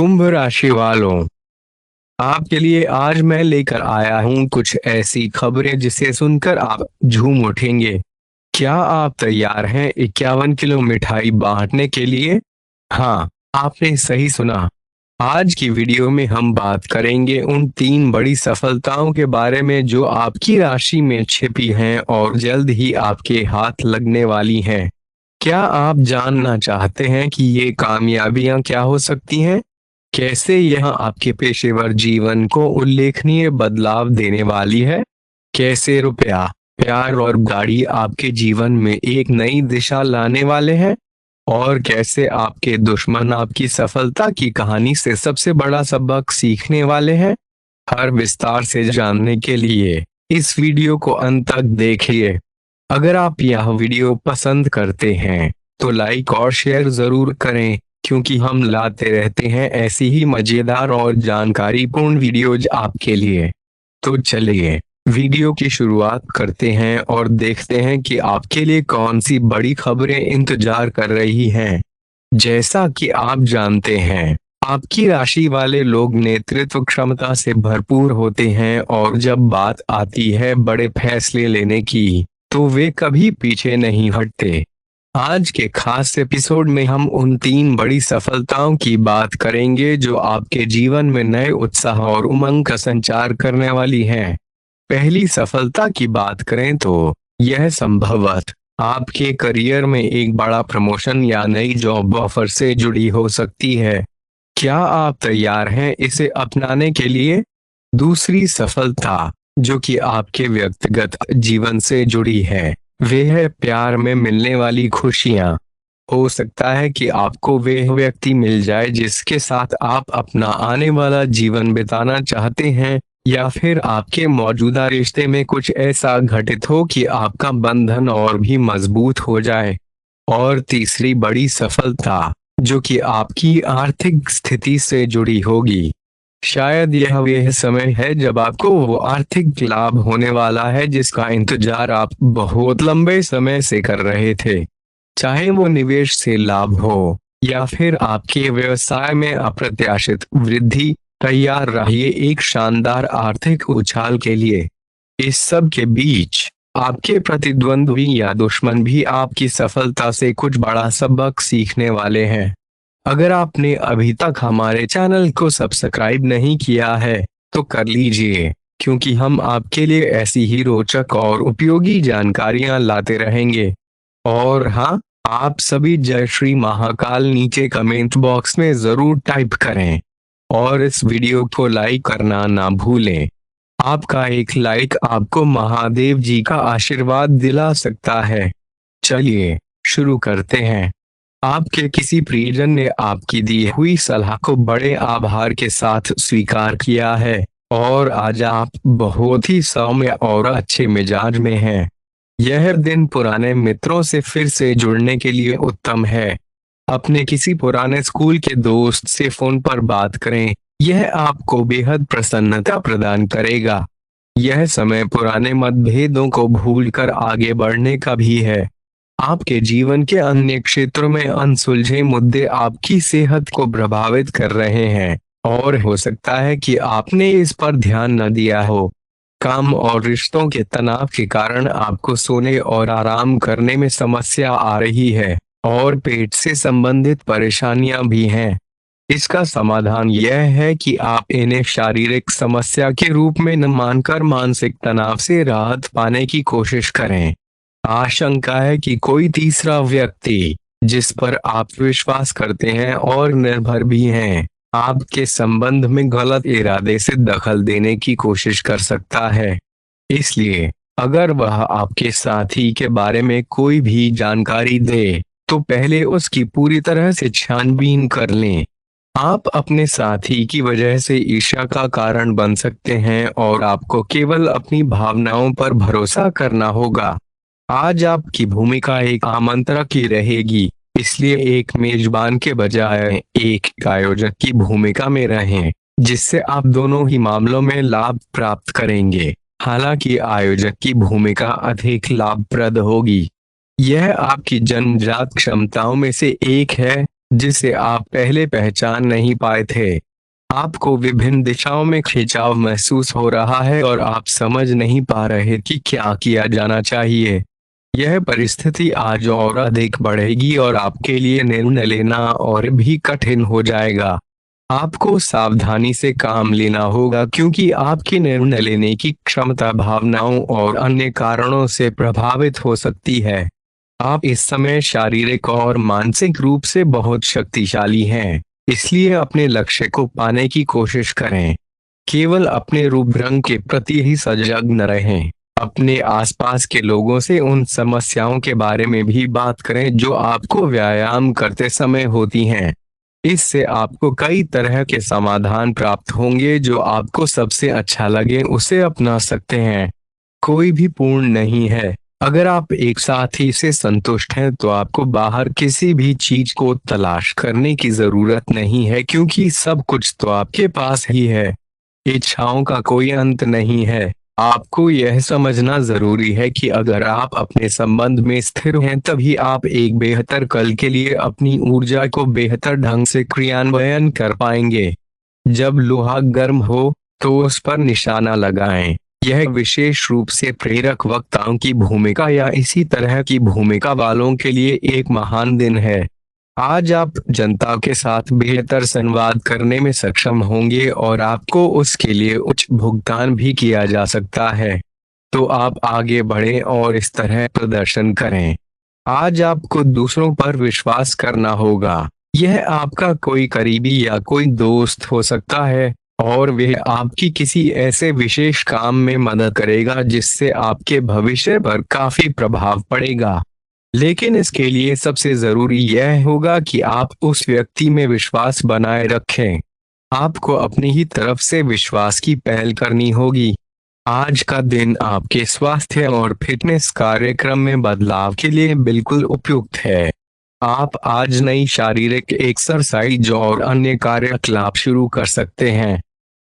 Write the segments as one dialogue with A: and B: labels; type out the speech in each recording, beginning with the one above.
A: कुंभ राशि वालों, आपके लिए आज मैं लेकर आया हूं कुछ ऐसी खबरें जिसे सुनकर आप झूम उठेंगे। क्या आप तैयार हैं 51 किलो मिठाई बांटने के लिए? हाँ, आपने सही सुना। आज की वीडियो में हम बात करेंगे उन 3 बड़ी सफलताओं के बारे में जो आपकी राशि में छिपी हैं और जल्द ही आपके हाथ लगने वाली हैं। क्या आप जानना चाहते हैं कि ये कामयाबियां क्या हो सकती हैं? कैसे यह आपके पेशेवर जीवन को उल्लेखनीय बदलाव देने वाली है? कैसे रुपया, प्यार और गाड़ी आपके जीवन में एक नई दिशा लाने वाले हैं? और कैसे आपके दुश्मन आपकी सफलता की कहानी से सबसे बड़ा सबक सीखने वाले हैं? हर विस्तार से जानने के लिए इस वीडियो को अंत तक देखिए। अगर आप यह वीडियो पसंद करते हैं तो लाइक और शेयर जरूर करें, क्योंकि हम लाते रहते हैं ऐसी ही मजेदार और जानकारीपूर्ण वीडियोज आपके लिए। तो चलिए वीडियो की शुरुआत करते हैं और देखते हैं कि आपके लिए कौन सी बड़ी खबरें इंतजार कर रही हैं। जैसा कि आप जानते हैं, आपकी राशि वाले लोग नेतृत्व क्षमता से भरपूर होते हैं और जब बात आती है बड़े फैसले लेने की, तो वे कभी पीछे नहीं हटते। आज के खास एपिसोड में हम उन 3 बड़ी सफलताओं की बात करेंगे जो आपके जीवन में नए उत्साह और उमंग का संचार करने वाली हैं। पहली सफलता की बात करें तो यह संभवतः आपके करियर में एक बड़ा प्रमोशन या नई जॉब ऑफर से जुड़ी हो सकती है। क्या आप तैयार हैं इसे अपनाने के लिए? दूसरी सफलता, जो कि आपके व्यक्तिगत जीवन से जुड़ी है, वे है प्यार में मिलने वाली खुशियां। हो सकता है कि आपको वह व्यक्ति मिल जाए जिसके साथ आप अपना आने वाला जीवन बिताना चाहते हैं, या फिर आपके मौजूदा रिश्ते में कुछ ऐसा घटित हो कि आपका बंधन और भी मजबूत हो जाए। और तीसरी बड़ी सफलता, जो कि आपकी आर्थिक स्थिति से जुड़ी होगी। शायद यह वह समय है जब आपको वो आर्थिक लाभ होने वाला है जिसका इंतजार आप बहुत लंबे समय से कर रहे थे। चाहे वो निवेश से लाभ हो या फिर आपके व्यवसाय में अप्रत्याशित वृद्धि, तैयार रहिए एक शानदार आर्थिक उछाल के लिए। इस सब के बीच आपके प्रतिद्वंद्वी या दुश्मन भी आपकी सफलता से कुछ बड़ा सबक सीखने वाले हैं। अगर आपने अभी तक हमारे चैनल को सब्सक्राइब नहीं किया है तो कर लीजिए, क्योंकि हम आपके लिए ऐसी ही रोचक और उपयोगी जानकारियां लाते रहेंगे। और हाँ, आप सभी जय श्री महाकाल नीचे कमेंट बॉक्स में जरूर टाइप करें और इस वीडियो को लाइक करना ना भूलें। आपका एक लाइक आपको महादेव जी का आशीर्वाद दिला सकता है। चलिए शुरू करते हैं। आपके किसी प्रियजन ने आपकी दी हुई सलाह को बड़े आभार के साथ स्वीकार किया है और आज आप बहुत ही सौम्य और अच्छे मिजाज में हैं। यह दिन पुराने मित्रों से फिर से जुड़ने के लिए उत्तम है। अपने किसी पुराने स्कूल के दोस्त से फोन पर बात करें, यह आपको बेहद प्रसन्नता प्रदान करेगा। यह समय पुराने मतभेदों को भूलकर आगे बढ़ने का भी है। आपके जीवन के अन्य क्षेत्रों में अनसुलझे मुद्दे आपकी सेहत को प्रभावित कर रहे हैं और हो सकता है कि आपने इस पर ध्यान न दिया हो। काम और रिश्तों के तनाव के कारण आपको सोने और आराम करने में समस्या आ रही है और पेट से संबंधित परेशानियां भी हैं। इसका समाधान यह है कि आप इन्हें शारीरिक समस्या के रूप में न मानकर मानसिक तनाव से राहत पाने की कोशिश करें। आशंका है कि कोई तीसरा व्यक्ति जिस पर आप विश्वास करते हैं और निर्भर भी हैं, आपके संबंध में गलत इरादे से दखल देने की कोशिश कर सकता है। इसलिए अगर वह आपके साथी के बारे में कोई भी जानकारी दे तो पहले उसकी पूरी तरह से छानबीन कर लें। आप अपने साथी की वजह से ईर्ष्या का कारण बन सकते हैं और आपको केवल अपनी भावनाओं पर भरोसा करना होगा। आज आपकी भूमिका एक आमंत्रक ही रहेगी, इसलिए एक मेजबान के बजाय एक आयोजक की भूमिका में रहें, जिससे आप दोनों ही मामलों में लाभ प्राप्त करेंगे। हालांकि आयोजक की भूमिका अधिक लाभप्रद होगी। यह आपकी जन्मजात क्षमताओं में से एक है जिसे आप पहले पहचान नहीं पाए थे। आपको विभिन्न दिशाओं में खिंचाव महसूस हो रहा है और आप समझ नहीं पा रहे कि क्या किया जाना चाहिए। यह परिस्थिति आज और अधिक बढ़ेगी और आपके लिए निर्णय लेना और भी कठिन हो जाएगा। आपको सावधानी से काम लेना होगा क्योंकि आपकी निर्णय लेने की क्षमता भावनाओं और अन्य कारणों से प्रभावित हो सकती है। आप इस समय शारीरिक और मानसिक रूप से बहुत शक्तिशाली हैं, इसलिए अपने लक्ष्य को पाने की कोशिश करें। केवल अपने रूप रंग के प्रति ही सजग न रहें। अपने आसपास के लोगों से उन समस्याओं के बारे में भी बात करें जो आपको व्यायाम करते समय होती हैं। इससे आपको कई तरह के समाधान प्राप्त होंगे, जो आपको सबसे अच्छा लगे उसे अपना सकते हैं। कोई भी पूर्ण नहीं है। अगर आप एक साथी से संतुष्ट हैं तो आपको बाहर किसी भी चीज को तलाश करने की जरूरत नहीं है, क्योंकि सब कुछ तो आपके पास ही है। इच्छाओं का कोई अंत नहीं है। आपको यह समझना जरूरी है कि अगर आप अपने संबंध में स्थिर हैं तभी आप एक बेहतर कल के लिए अपनी ऊर्जा को बेहतर ढंग से क्रियान्वयन कर पाएंगे। जब लोहा गर्म हो तो उस पर निशाना लगाएं। यह विशेष रूप से प्रेरक वक्ताओं की भूमिका या इसी तरह की भूमिका वालों के लिए एक महान दिन है। आज आप जनता के साथ बेहतर संवाद करने में सक्षम होंगे और आपको उसके लिए उच्च भुगतान भी किया जा सकता है। तो आप आगे बढ़ें और इस तरह प्रदर्शन करें। आज आपको दूसरों पर विश्वास करना होगा। यह आपका कोई करीबी या कोई दोस्त हो सकता है और वह आपकी किसी ऐसे विशेष काम में मदद करेगा जिससे आपके भविष्य पर काफी प्रभाव पड़ेगा। लेकिन इसके लिए सबसे जरूरी यह होगा कि आप उस व्यक्ति में विश्वास बनाए रखें। आपको अपनी ही तरफ से विश्वास की पहल करनी होगी। आज का दिन आपके स्वास्थ्य और फिटनेस कार्यक्रम में बदलाव के लिए बिल्कुल उपयुक्त है। आप आज नई शारीरिक एक्सरसाइज और अन्य कार्यकलाप शुरू कर सकते हैं।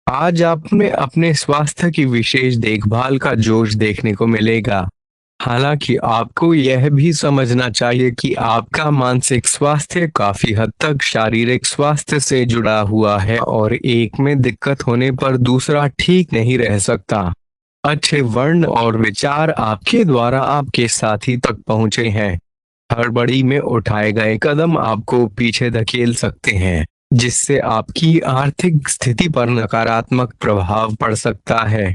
A: आज आप में अपने स्वास्थ्य की विशेष देखभाल का जोश देखने को मिलेगा। हालांकि आपको यह भी समझना चाहिए कि आपका मानसिक स्वास्थ्य काफी हद तक शारीरिक स्वास्थ्य से जुड़ा हुआ है और एक में दिक्कत होने पर दूसरा ठीक नहीं रह सकता। अच्छे वर्ण और विचार आपके द्वारा आपके साथी तक पहुंचे हैं। हड़बड़ी में उठाए गए कदम आपको पीछे धकेल सकते हैं, जिससे आपकी आर्थिक स्थिति पर नकारात्मक प्रभाव पड़ सकता है।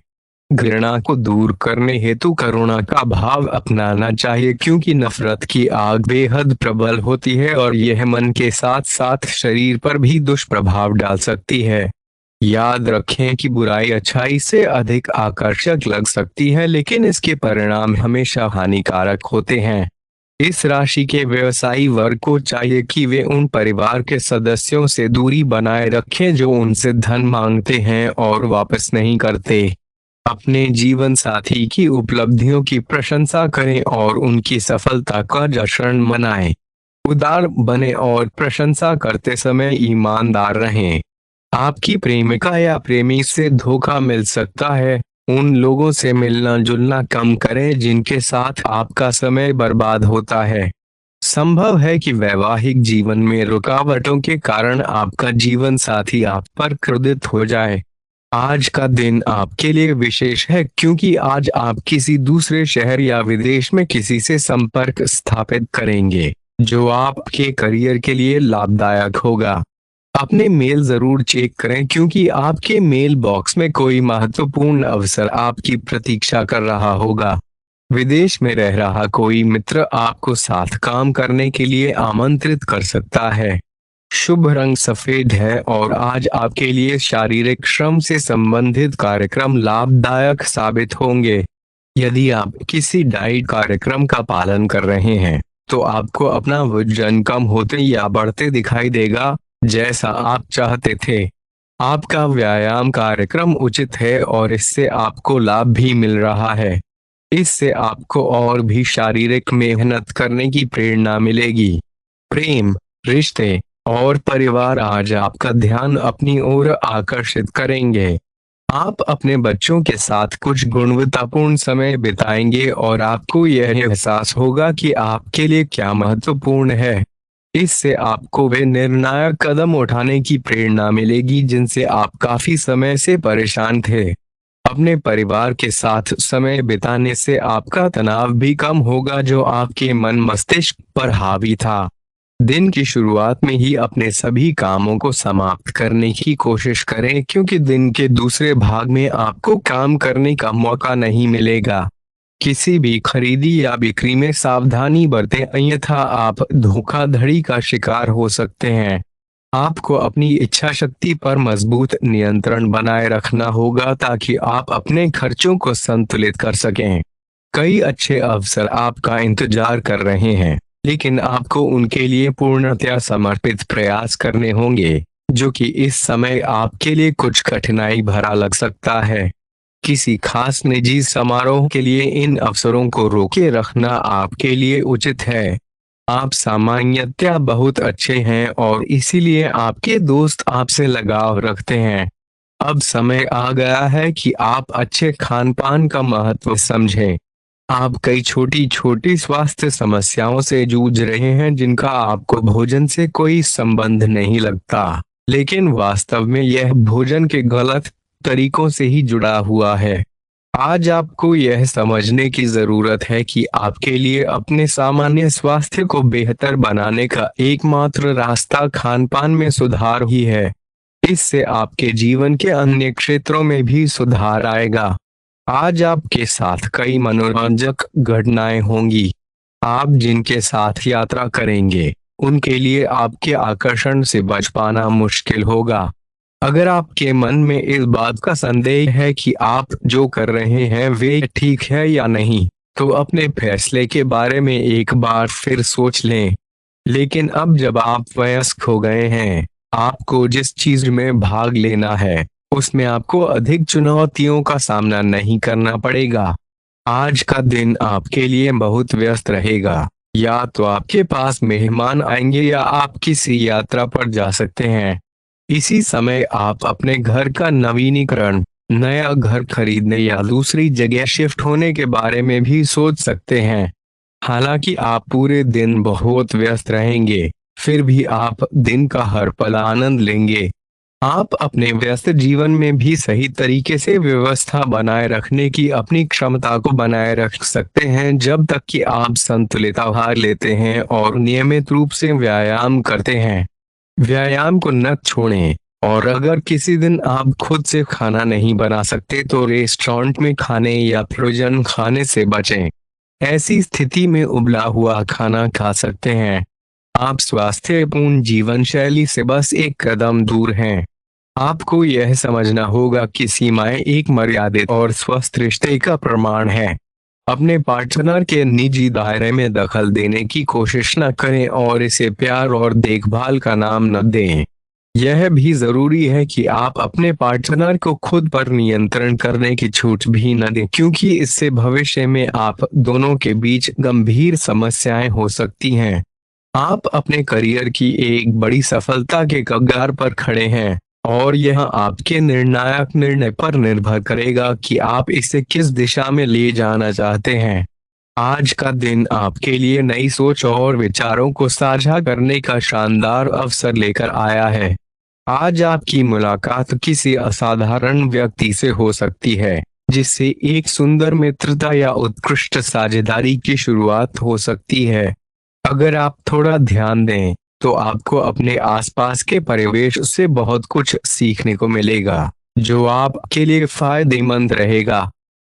A: घृणा को दूर करने हेतु करुणा का भाव अपनाना चाहिए, क्योंकि नफरत की आग बेहद प्रबल होती है और यह मन के साथ साथ शरीर पर भी दुष्प्रभाव डाल सकती है। याद रखें कि बुराई अच्छाई से अधिक आकर्षक लग सकती है, लेकिन इसके परिणाम हमेशा हानिकारक होते हैं। इस राशि के व्यवसायी वर्ग को चाहिए कि वे उन परिवार के सदस्यों से दूरी बनाए रखें जो उनसे धन मांगते हैं और वापस नहीं करते। अपने जीवन साथी की उपलब्धियों की प्रशंसा करें और उनकी सफलता का जश्न मनाएं। उदार बने और प्रशंसा करते समय ईमानदार रहें। आपकी प्रेमिका या प्रेमी से धोखा मिल सकता है। उन लोगों से मिलना जुलना कम करें जिनके साथ आपका समय बर्बाद होता है। संभव है कि वैवाहिक जीवन में रुकावटों के कारण आपका जीवन साथी आप पर क्रोधित हो जाए। आज का दिन आपके लिए विशेष है क्योंकि आज आप किसी दूसरे शहर या विदेश में किसी से संपर्क स्थापित करेंगे, जो आपके करियर के लिए लाभदायक होगा। अपने मेल जरूर चेक करें क्योंकि आपके मेल बॉक्स में कोई महत्वपूर्ण अवसर आपकी प्रतीक्षा कर रहा होगा। विदेश में रह रहा कोई मित्र आपको साथ काम करने के लिए आमंत्रित कर सकता है। शुभ रंग सफेद है और आज आपके लिए शारीरिक श्रम से संबंधित कार्यक्रम लाभदायक साबित होंगे। यदि आप किसी डाइट कार्यक्रम का पालन कर रहे हैं तो आपको अपना वजन कम होते या बढ़ते दिखाई देगा, जैसा आप चाहते थे। आपका व्यायाम कार्यक्रम उचित है और इससे आपको लाभ भी मिल रहा है। इससे आपको और भी शारीरिक मेहनत करने की प्रेरणा मिलेगी। प्रेम, रिश्ते और परिवार आज आपका ध्यान अपनी ओर आकर्षित करेंगे। आप अपने बच्चों के साथ कुछ गुणवत्तापूर्ण समय बिताएंगे और आपको यह एहसास होगा कि आपके लिए क्या महत्वपूर्ण है। इससे आपको वे निर्णायक कदम उठाने की प्रेरणा मिलेगी जिनसे आप काफी समय से परेशान थे। अपने परिवार के साथ समय बिताने से आपका तनाव भी कम होगा जो आपके मन मस्तिष्क पर हावी था। दिन की शुरुआत में ही अपने सभी कामों को समाप्त करने की कोशिश करें क्योंकि दिन के दूसरे भाग में आपको काम करने का मौका नहीं मिलेगा। किसी भी खरीदी या बिक्री में सावधानी बरतें अन्यथा आप धोखाधड़ी का शिकार हो सकते हैं। आपको अपनी इच्छा शक्ति पर मजबूत नियंत्रण बनाए रखना होगा ताकि आप अपने खर्चों को संतुलित कर सकें। कई अच्छे अवसर आपका इंतजार कर रहे हैं, लेकिन आपको उनके लिए पूर्णतया समर्पित प्रयास करने होंगे, जो कि इस समय आपके लिए कुछ कठिनाई भरा लग सकता है। किसी खास निजी समारोह के लिए इन अवसरों को रोके रखना आपके लिए उचित है। आप सामान्यतया बहुत अच्छे हैं और इसीलिए आपके दोस्त आपसे लगाव रखते हैं। अब समय आ गया है कि आप अच्छे खान पान का महत्व समझें। आप कई छोटी छोटी स्वास्थ्य समस्याओं से जूझ रहे हैं जिनका आपको भोजन से कोई संबंध नहीं लगता, लेकिन वास्तव में यह भोजन के गलत तरीकों से ही जुड़ा हुआ है। आज आपको यह समझने की जरूरत है कि आपके लिए अपने सामान्य स्वास्थ्य को बेहतर बनाने का एकमात्र रास्ता खान पान में सुधार ही है। इससे आपके जीवन के अन्य क्षेत्रों में भी सुधार आएगा। आज आपके साथ कई मनोरंजक घटनाएं होंगी। आप जिनके साथ यात्रा करेंगे, उनके लिए आपके आकर्षण से बच पाना मुश्किल होगा। अगर आपके मन में इस बात का संदेह है कि आप जो कर रहे हैं वे ठीक है या नहीं, तो अपने फैसले के बारे में एक बार फिर सोच लें। लेकिन अब जब आप वयस्क हो गए हैं, आपको जिस चीज में भाग लेना है, उसमें आपको अधिक चुनौतियों का सामना नहीं करना पड़ेगा। आज का दिन आपके लिए बहुत व्यस्त रहेगा। या तो आपके पास मेहमान आएंगे या आप किसी यात्रा पर जा सकते हैं। इसी समय आप अपने घर का नवीनीकरण, नया घर खरीदने या दूसरी जगह शिफ्ट होने के बारे में भी सोच सकते हैं। हालांकि आप पूरे दिन बहुत व्यस्त रहेंगे, फिर भी आप दिन का हर पल आनंद लेंगे। आप अपने व्यस्त जीवन में भी सही तरीके से व्यवस्था बनाए रखने की अपनी क्षमता को बनाए रख सकते हैं जब तक कि आप संतुलित आहार लेते हैं और नियमित रूप से व्यायाम करते हैं। व्यायाम को न छोड़ें, और अगर किसी दिन आप खुद से खाना नहीं बना सकते तो रेस्टोरेंट में खाने या फ्रोजन खाने से बचें। ऐसी स्थिति में उबला हुआ खाना खा सकते हैं। आप स्वास्थ्यपूर्ण जीवन शैली से बस एक कदम दूर हैं। आपको यह समझना होगा कि सीमाएं एक मर्यादित और स्वस्थ रिश्ते का प्रमाण है। अपने पार्टनर के निजी दायरे में दखल देने की कोशिश न करें और इसे प्यार और देखभाल का नाम न दें। यह भी जरूरी है कि आप अपने पार्टनर को खुद पर नियंत्रण करने की छूट भी न दें क्योंकि इससे भविष्य में आप दोनों के बीच गंभीर समस्याएं हो सकती हैं। आप अपने करियर की एक बड़ी सफलता के कगार पर खड़े हैं और यह आपके निर्णायक निर्णय पर निर्भर करेगा कि आप इसे किस दिशा में ले जाना चाहते हैं। आज का दिन आपके लिए नई सोच और विचारों को साझा करने का शानदार अवसर लेकर आया है। आज आपकी मुलाकात किसी असाधारण व्यक्ति से हो सकती है, जिससे एक सुंदर मित्रता या उत्कृष्ट साझेदारी की शुरुआत हो सकती है। अगर आप थोड़ा ध्यान दें, तो आपको अपने आसपास के परिवेश से बहुत कुछ सीखने को मिलेगा, जो आपके लिए फायदेमंद रहेगा।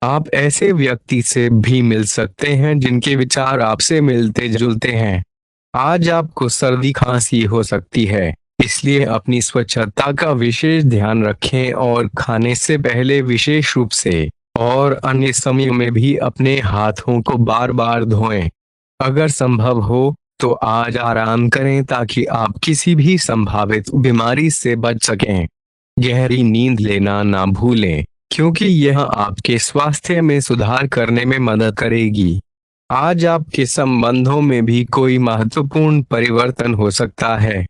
A: आप ऐसे व्यक्ति से भी मिल सकते हैं जिनके विचार आपसे मिलते जुलते हैं। आज आपको सर्दी खांसी हो सकती है, इसलिए अपनी स्वच्छता का विशेष ध्यान रखें और खाने से पहले विशेष रूप से और अन्य समयों में भी अपने हाथों को बार बार धोएं। अगर संभव हो तो आज आराम करें ताकि आप किसी भी संभावित बीमारी से बच सकें। गहरी नींद लेना ना भूलें, क्योंकि यह आपके स्वास्थ्य में सुधार करने में मदद करेगी। आज आपके संबंधों में भी कोई महत्वपूर्ण परिवर्तन हो सकता है।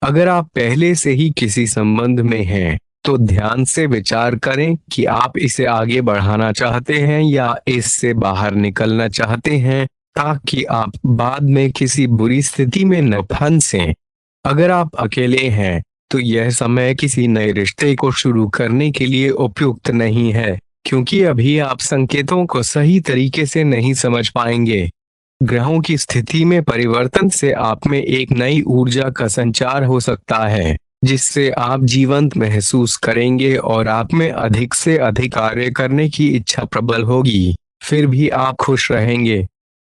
A: अगर आप पहले से ही किसी संबंध में हैं, तो ध्यान से विचार करें कि आप इसे आगे बढ़ाना चाहते हैं या इससे बाहर निकलना चाहते हैं। ताकि आप बाद में किसी बुरी स्थिति में न फंसें। अगर आप अकेले हैं तो यह समय किसी नए रिश्ते को शुरू करने के लिए उपयुक्त नहीं है, क्योंकि अभी आप संकेतों को सही तरीके से नहीं समझ पाएंगे। ग्रहों की स्थिति में परिवर्तन से आप में एक नई ऊर्जा का संचार हो सकता है, जिससे आप जीवंत महसूस करेंगे और आप में अधिक से अधिक कार्य करने की इच्छा प्रबल होगी। फिर भी आप खुश रहेंगे।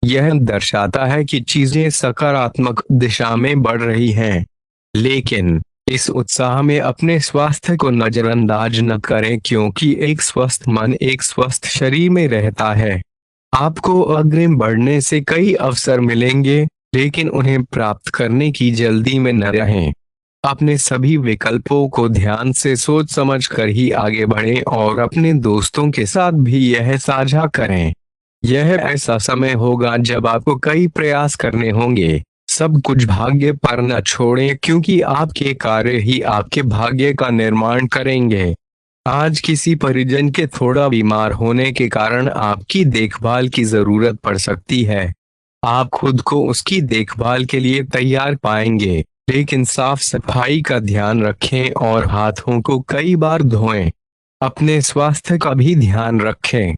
A: यह दर्शाता है कि चीजें सकारात्मक दिशा में बढ़ रही हैं। लेकिन इस उत्साह में अपने स्वास्थ्य को नजरअंदाज न करें, क्योंकि एक स्वस्थ मन एक स्वस्थ शरीर में रहता है। आपको अग्रिम बढ़ने से कई अवसर मिलेंगे, लेकिन उन्हें प्राप्त करने की जल्दी में न रहें। अपने सभी विकल्पों को ध्यान से सोच समझ कर ही आगे बढ़ें और अपने दोस्तों के साथ भी यह साझा करें। यह ऐसा समय होगा जब आपको कई प्रयास करने होंगे। सब कुछ भाग्य पर न छोड़ें, क्योंकि आपके कार्य ही आपके भाग्य का निर्माण करेंगे। आज किसी परिजन के थोड़ा बीमार होने के कारण आपकी देखभाल की जरूरत पड़ सकती है। आप खुद को उसकी देखभाल के लिए तैयार पाएंगे, लेकिन साफ सफाई का ध्यान रखें और हाथों को कई बार धोएं। अपने स्वास्थ्य का भी ध्यान रखें।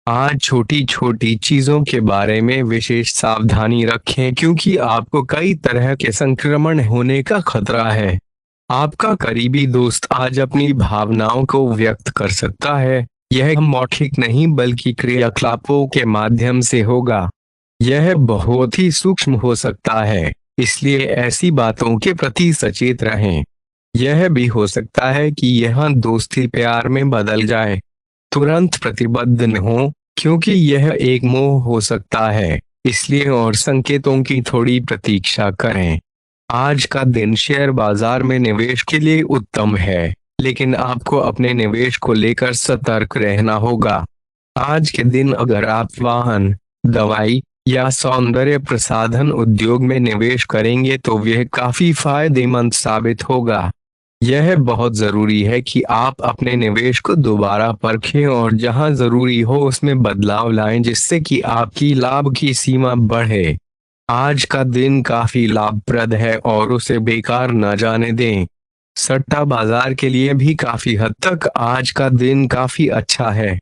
A: आज छोटी छोटी चीजों के बारे में विशेष सावधानी रखें, क्योंकि आपको कई तरह के संक्रमण होने का खतरा है। आपका करीबी दोस्त आज अपनी भावनाओं को व्यक्त कर सकता है। यह मौखिक नहीं बल्कि क्रियाकलापों के माध्यम से होगा। यह बहुत ही सूक्ष्म हो सकता है, इसलिए ऐसी बातों के प्रति सचेत रहें। यह भी हो सकता है कि यह दोस्ती प्यार में बदल जाए। तुरंत प्रतिबद्ध न हो, क्योंकि यह एक मोह हो सकता है, इसलिए और संकेतों की थोड़ी प्रतीक्षा करें। आज का दिन शेयर बाजार में निवेश के लिए उत्तम है, लेकिन आपको अपने निवेश को लेकर सतर्क रहना होगा। आज के दिन अगर आप वाहन, दवाई या सौंदर्य प्रसाधन उद्योग में निवेश करेंगे तो यह काफी फायदेमंद साबित होगा। यह बहुत जरूरी है कि आप अपने निवेश को दोबारा परखें और जहां जरूरी हो उसमें बदलाव लाएं, जिससे कि आपकी लाभ की सीमा बढ़े। आज का दिन काफी लाभप्रद है और उसे बेकार न जाने दें। सट्टा बाजार के लिए भी काफी हद तक आज का दिन काफी अच्छा है।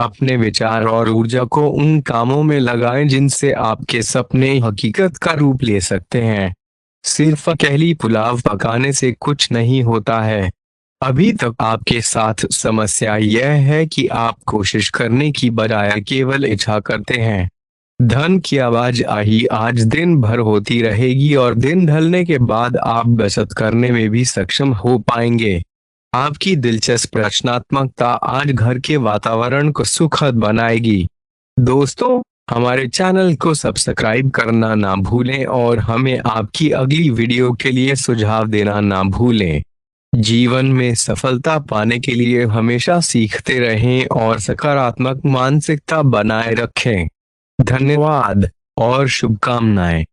A: अपने विचार और ऊर्जा को उन कामों में लगाएं जिनसे आपके सपने हकीकत का रूप ले सकते हैं। सिर्फ अकेली पुलाव पकाने से कुछ नहीं होता है। अभी तक आपके साथ समस्या यह है कि आप कोशिश करने की बजाय केवल इच्छा करते हैं। धन की आवाज आज दिन भर होती रहेगी और दिन ढलने के बाद आप बचत करने में भी सक्षम हो पाएंगे। आपकी दिलचस्प रचनात्मकता आज घर के वातावरण को सुखद बनाएगी। दोस्तों, हमारे चैनल को सब्सक्राइब करना ना भूलें और हमें आपकी अगली वीडियो के लिए सुझाव देना ना भूलें। जीवन में सफलता पाने के लिए हमेशा सीखते रहें और सकारात्मक मानसिकता बनाए रखें। धन्यवाद और शुभकामनाएं।